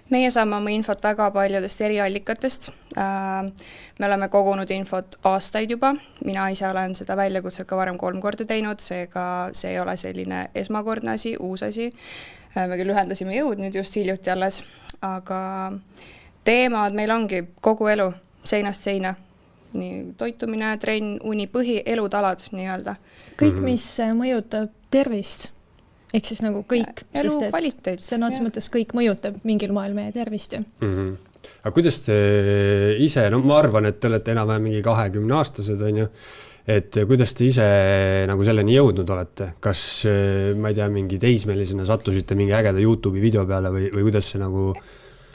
Meie saame oma infot väga paljudest eriallikatest. Me oleme kogunud infot aastaid juba. Mina ise olen seda väljakutset ka varem 3 korda teinud, seega see ei ole selline esmakordne asi, uus asi. Me küll ühendasime jõud nüüd just hiljuti alles, aga teemad meil ongi kogu elu, seinast seina. Nii toitumine, trenn, uni, põhi, elutalad nii-öelda. Kõik, mis mõjutab tervist. Ehk siis nagu kõik, elu kvaliteet. See on otses mõttes kõik mõjutab mingil moel meie tervist. Aga kuidas te ise, no ma arvan, et te olete enam-vähem mingi 20-aastased, on ju, et kuidas te ise nagu selleni jõudnud olete? Kas, ma ei tea, mingi teismelisena sattusite mingi ägeda YouTube'i video peale või kuidas see nagu...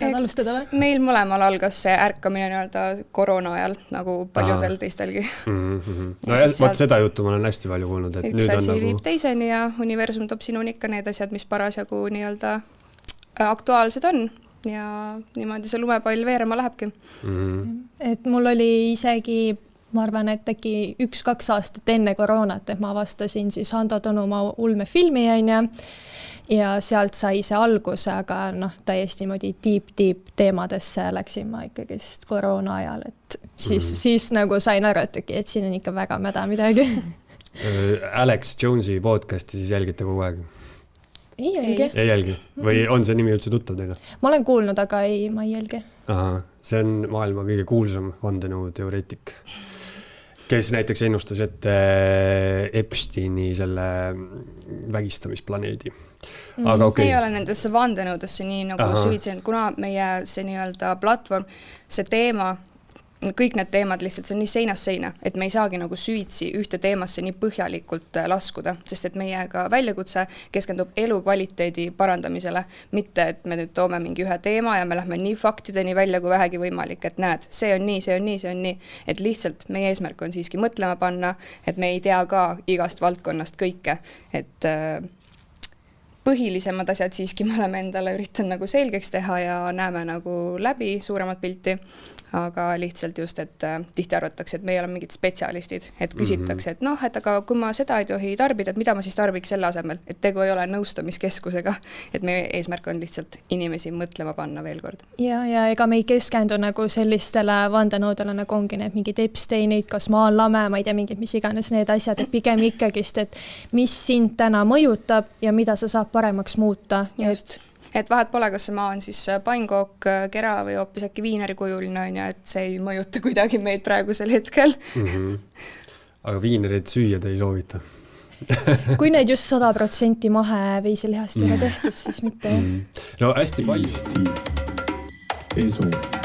alustada või? Meil mõlemal algas see ärkamine nii-öelda koroona ajal, nagu paljudel teistelgi. No ja võt seda juttu ma olen hästi palju kuulnud, et üks asi viib teiseni ja universum toob sinuni ikka need asjad, mis parasjagu nii-öelda aktuaalsed on ja niimoodi see lumepall veerema lähebki. Et mul oli isegi, ma arvan, et äkki 1-2 aastat enne koroonat, et ma avastasin siis Hando Tõnumaa ulmefilmi ja sealt sai see alguse, aga täiesti niimoodi deep teemadesse läksin ma ikkagist koroona ajal, et siis nagu sain aru, et siin on ikka väga mäda midagi. Alex Jones'i podcasti siis jälgite kogu aeg? Ei jälgi? Või on see nimi üldse tuttav teile? Ma olen kuulnud, aga ma ei jälgi. See on maailma kõige kuulsam vandenõu teoreetik, kes näiteks ennustas ette Epsteini selle vägistamisplaneedi. Aga Ei ole nendesse vandenõudesse nii nagu süvitsenud, kuna meie see nii-öelda platvorm, see teema, kõik need teemad lihtsalt, see on nii seinast seina, et me ei saagi nagu süvitsi ühte teemasse nii põhjalikult laskuda, sest et meiega väljakutse keskendub elukvaliteedi parandamisele, mitte et me nüüd toome mingi ühe teema ja me lähme nii faktideni välja kui vähegi võimalik, et näed, see on nii, et lihtsalt meie eesmärk on siiski mõtlema panna, et me ei tea ka igast valdkonnast kõike, et põhilisemad asjad siiski me oleme endale üritanud nagu selgeks teha ja näeme nagu läbi suuremat pilti, aga lihtsalt just, et tihti arvatakse, et me ei ole mingid spetsialistid, et küsitakse, et et aga kui ma seda ei tohi tarbida, et mida ma siis tarbiks selle asemel, et tegu ei ole nõustamiskeskusega, et meie eesmärk on lihtsalt inimesi mõtlema panna veel kord. Ja ega me ei keskendu nagu sellistele vandenõudele, nagu ongi need mingid Epsteinid, kas maa on lame, ma ei tea, mingid mis iganes need asjad, et pigem ikkagist, et mis sind täna mõjutab ja mida sa saab paremaks muuta. Just. Et vahet pole, kas see maa on siis painkook, kera või hoopis äkki viineri kujuline on ja et see ei mõjuta kuidagi meid praegusel hetkel. Aga viinerid süüa te ei soovita? Kui need just 100% mahe veiselihast ei ole tehtud, siis mitte. No hästi palju. Eesti esu.